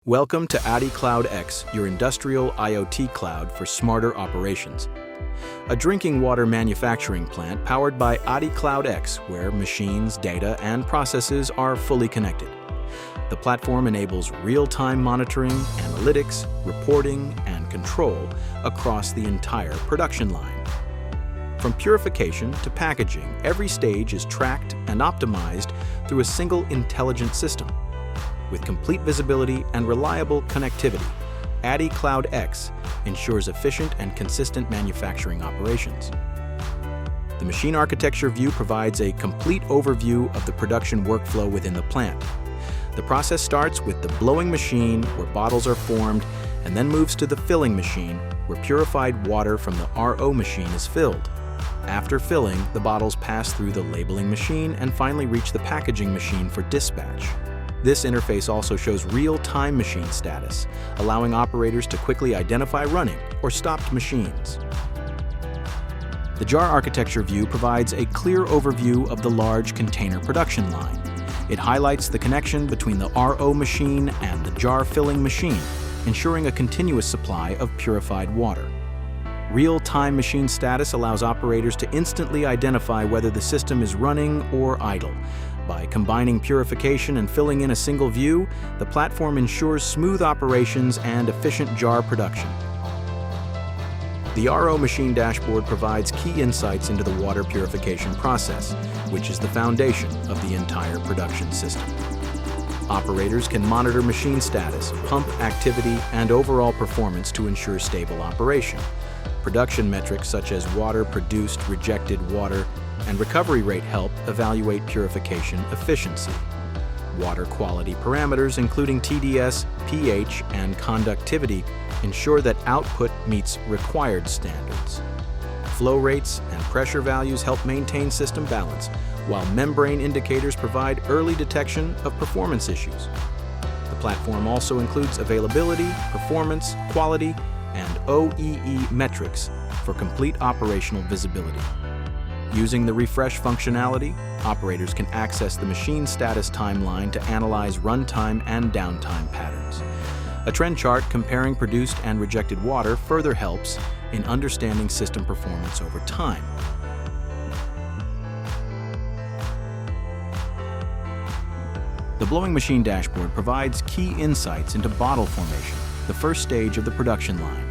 Welcome to ADI Cloud X, your industrial IoT cloud for smarter operations. A drinking water manufacturing plant powered by ADI Cloud X, where machines, data, and processes are fully connected. The platform enables real-time monitoring, analytics, reporting, and control across the entire production line. From purification to packaging, every stage is tracked and optimized through a single intelligent system. With complete visibility and reliable connectivity, ADI Cloud X ensures efficient and consistent manufacturing operations. The machine architecture view provides a complete overview of the production workflow within the plant. The process starts with the blowing machine, where bottles are formed, and then moves to the filling machine, where purified water from the RO machine is filled. After filling, the bottles pass through the labeling machine and finally reach the packaging machine for dispatch. This interface also shows real-time machine status, allowing operators to quickly identify running or stopped machines. The jar architecture view provides a clear overview of the large container production line. It highlights the connection between the RO machine and the jar filling machine, ensuring a continuous supply of purified water. Real-time machine status allows operators to instantly identify whether the system is running or idle. By combining purification and filling in a single view, the platform ensures smooth operations and efficient jar production. The RO machine dashboard provides key insights into the water purification process, which is the foundation of the entire production system. Operators can monitor machine status, pump activity, and overall performance to ensure stable operation. Production metrics such as water produced, rejected water, and recovery rate help evaluate purification efficiency. Water quality parameters, including TDS, pH, and conductivity, ensure that output meets required standards. Flow rates and pressure values help maintain system balance, while membrane indicators provide early detection of performance issues. The platform also includes availability, performance, quality, and OEE metrics for complete operational visibility. Using the refresh functionality, operators can access the machine status timeline to analyze runtime and downtime patterns. A trend chart comparing produced and rejected water further helps in understanding system performance over time. The blowing machine dashboard provides key insights into bottle formation, the first stage of the production line.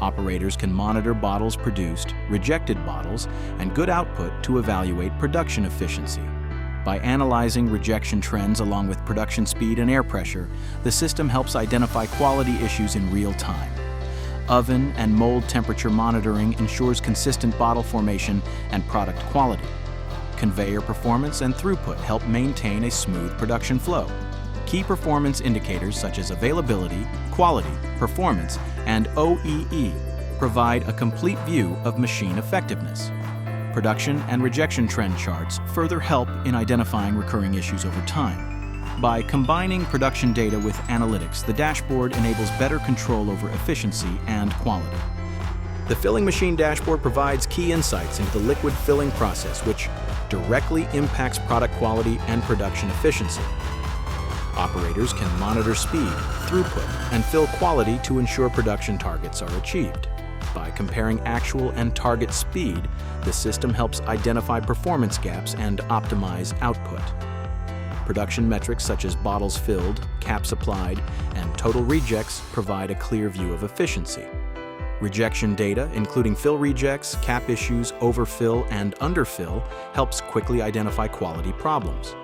Operators can monitor bottles produced, rejected bottles, and good output to evaluate production efficiency. By analyzing rejection trends along with production speed and air pressure, the system helps identify quality issues in real time. Oven and mold temperature monitoring ensures consistent bottle formation and product quality. Conveyor performance and throughput help maintain a smooth production flow. Key performance indicators such as availability, quality, performance, and OEE provide a complete view of machine effectiveness. Production and rejection trend charts further help in identifying recurring issues over time. By combining production data with analytics, the dashboard enables better control over efficiency and quality. The filling machine dashboard provides key insights into the liquid filling process, which directly impacts product quality and production efficiency. Operators can monitor speed, throughput, and fill quality to ensure production targets are achieved. By comparing actual and target speed, the system helps identify performance gaps and optimize output. Production metrics such as bottles filled, caps applied, and total rejects provide a clear view of efficiency. Rejection data, including fill rejects, cap issues, overfill, and underfill, helps quickly identify quality problems.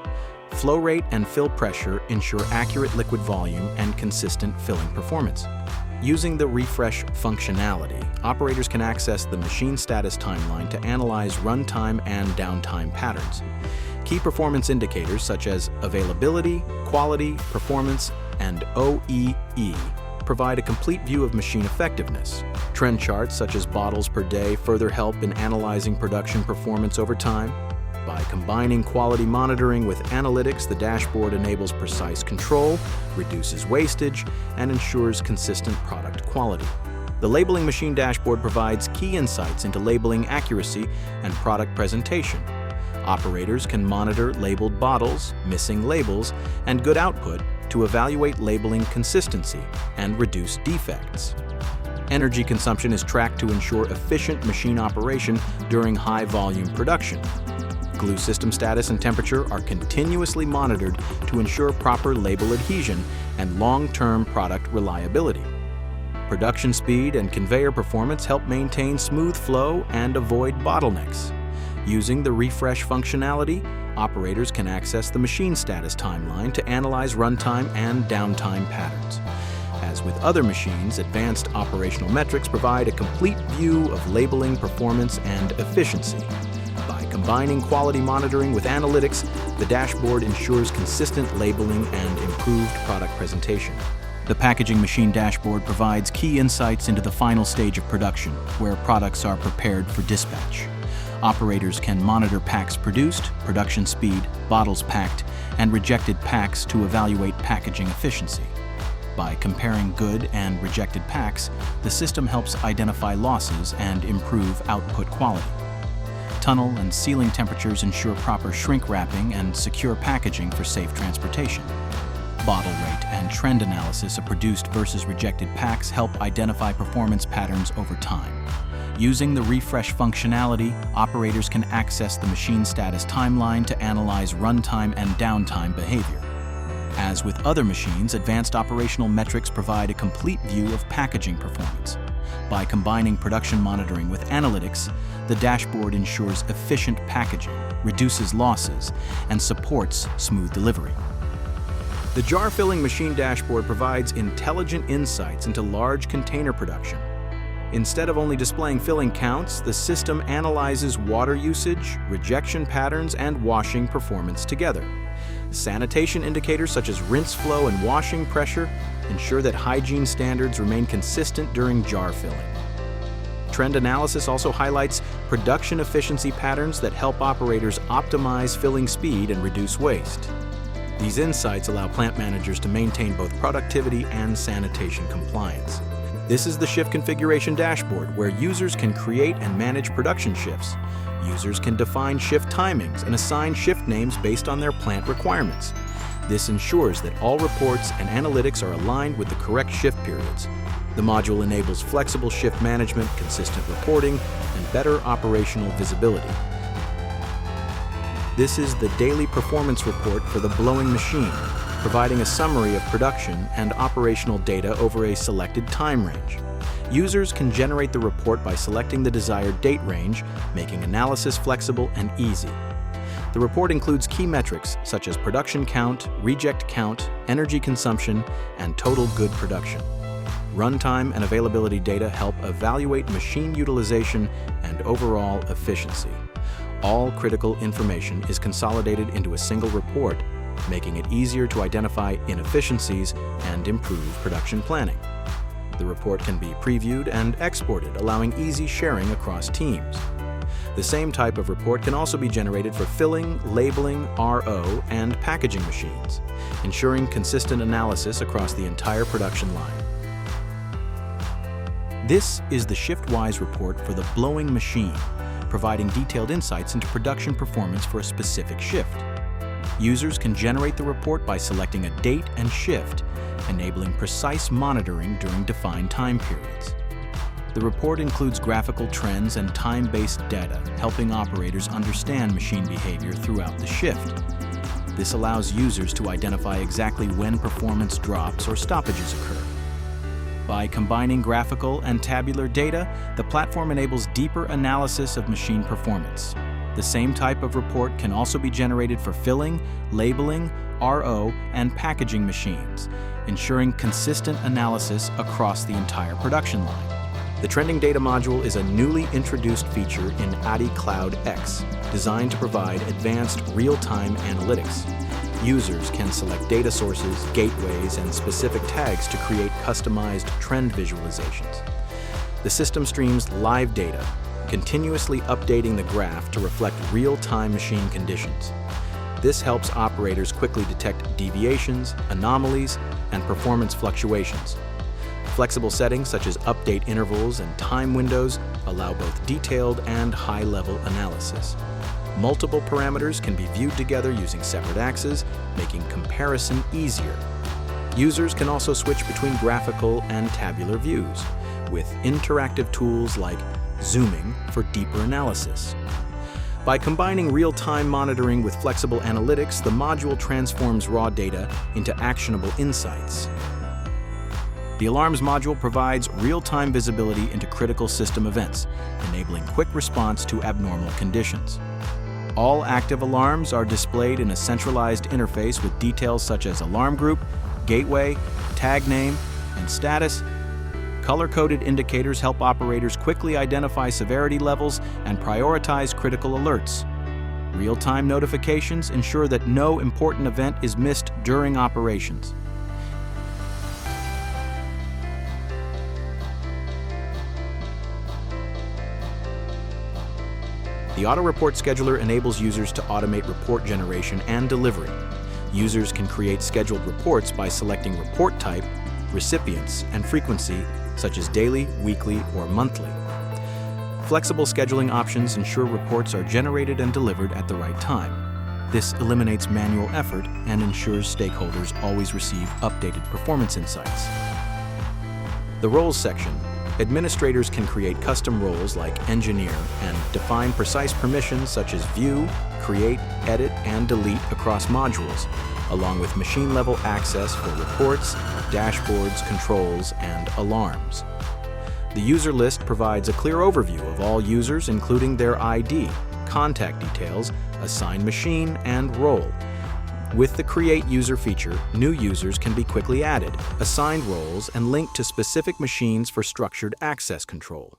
Flow rate and fill pressure ensure accurate liquid volume and consistent filling performance. Using the refresh functionality, operators can access the machine status timeline to analyze runtime and downtime patterns. Key performance indicators such as availability, quality, performance, and OEE provide a complete view of machine effectiveness. Trend charts such as bottles per day further help in analyzing production performance over time. By combining quality monitoring with analytics, the dashboard enables precise control, reduces wastage, and ensures consistent product quality. The labeling machine dashboard provides key insights into labeling accuracy and product presentation. Operators can monitor labeled bottles, missing labels, and good output to evaluate labeling consistency and reduce defects. Energy consumption is tracked to ensure efficient machine operation during high-volume production. Glue system status and temperature are continuously monitored to ensure proper label adhesion and long-term product reliability. Production speed and conveyor performance help maintain smooth flow and avoid bottlenecks. Using the refresh functionality, operators can access the machine status timeline to analyze runtime and downtime patterns. As with other machines, advanced operational metrics provide a complete view of labeling performance and efficiency. By combining quality monitoring with analytics, the dashboard ensures consistent labeling and improved product presentation. The packaging machine dashboard provides key insights into the final stage of production, where products are prepared for dispatch. Operators can monitor packs produced, production speed, bottles packed, and rejected packs to evaluate packaging efficiency. By comparing good and rejected packs, the system helps identify losses and improve output quality. Tunnel and sealing temperatures ensure proper shrink wrapping and secure packaging for safe transportation. Bottle rate and trend analysis of produced versus rejected packs help identify performance patterns over time. Using the refresh functionality, operators can access the machine status timeline to analyze runtime and downtime behavior. As with other machines, advanced operational metrics provide a complete view of packaging performance. By combining production monitoring with analytics, the dashboard ensures efficient packaging, reduces losses, and supports smooth delivery. The jar filling machine dashboard provides intelligent insights into large container production. Instead of only displaying filling counts, the system analyzes water usage, rejection patterns, and washing performance together. Sanitation indicators such as rinse flow and washing pressure ensure that hygiene standards remain consistent during jar filling. Trend analysis also highlights production efficiency patterns that help operators optimize filling speed and reduce waste. These insights allow plant managers to maintain both productivity and sanitation compliance. This is the shift configuration dashboard, where users can create and manage production shifts. Users can define shift timings and assign shift names based on their plant requirements. This ensures that all reports and analytics are aligned with the correct shift periods. The module enables flexible shift management, consistent reporting, and better operational visibility. This is the daily performance report for the blowing machine, providing a summary of production and operational data over a selected time range. Users can generate the report by selecting the desired date range, making analysis flexible and easy. The report includes key metrics such as production count, reject count, energy consumption, and total good production. Runtime and availability data help evaluate machine utilization and overall efficiency. All critical information is consolidated into a single report, making it easier to identify inefficiencies and improve production planning. The report can be previewed and exported, allowing easy sharing across teams. The same type of report can also be generated for filling, labeling, RO, and packaging machines, ensuring consistent analysis across the entire production line. This is the ShiftWise report for the blowing machine, providing detailed insights into production performance for a specific shift. Users can generate the report by selecting a date and shift, enabling precise monitoring during defined time periods. The report includes graphical trends and time-based data, helping operators understand machine behavior throughout the shift. This allows users to identify exactly when performance drops or stoppages occur. By combining graphical and tabular data, the platform enables deeper analysis of machine performance. The same type of report can also be generated for filling, labeling, RO, and packaging machines, ensuring consistent analysis across the entire production line. The Trending Data module is a newly introduced feature in ADI Cloud X, designed to provide advanced real-time analytics. Users can select data sources, gateways, and specific tags to create customized trend visualizations. The system streams live data, continuously updating the graph to reflect real-time machine conditions. This helps operators quickly detect deviations, anomalies, and performance fluctuations. Flexible settings such as update intervals and time windows allow both detailed and high-level analysis. Multiple parameters can be viewed together using separate axes, making comparison easier. Users can also switch between graphical and tabular views, with interactive tools like zooming for deeper analysis. By combining real-time monitoring with flexible analytics, the module transforms raw data into actionable insights. The Alarms module provides real-time visibility into critical system events, enabling quick response to abnormal conditions. All active alarms are displayed in a centralized interface with details such as alarm group, gateway, tag name, and status. Color-coded indicators help operators quickly identify severity levels and prioritize critical alerts. Real-time notifications ensure that no important event is missed during operations. The Auto Report Scheduler enables users to automate report generation and delivery. Users can create scheduled reports by selecting report type, recipients, and frequency, such as daily, weekly, or monthly. Flexible scheduling options ensure reports are generated and delivered at the right time. This eliminates manual effort and ensures stakeholders always receive updated performance insights. The Roles section. Administrators can create custom roles like engineer and define precise permissions such as view, create, edit, and delete across modules, along with machine-level access for reports, dashboards, controls, and alarms. The user list provides a clear overview of all users, including their ID, contact details, assigned machine, and role. With the Create User feature, new users can be quickly added, assigned roles, and linked to specific machines for structured access control.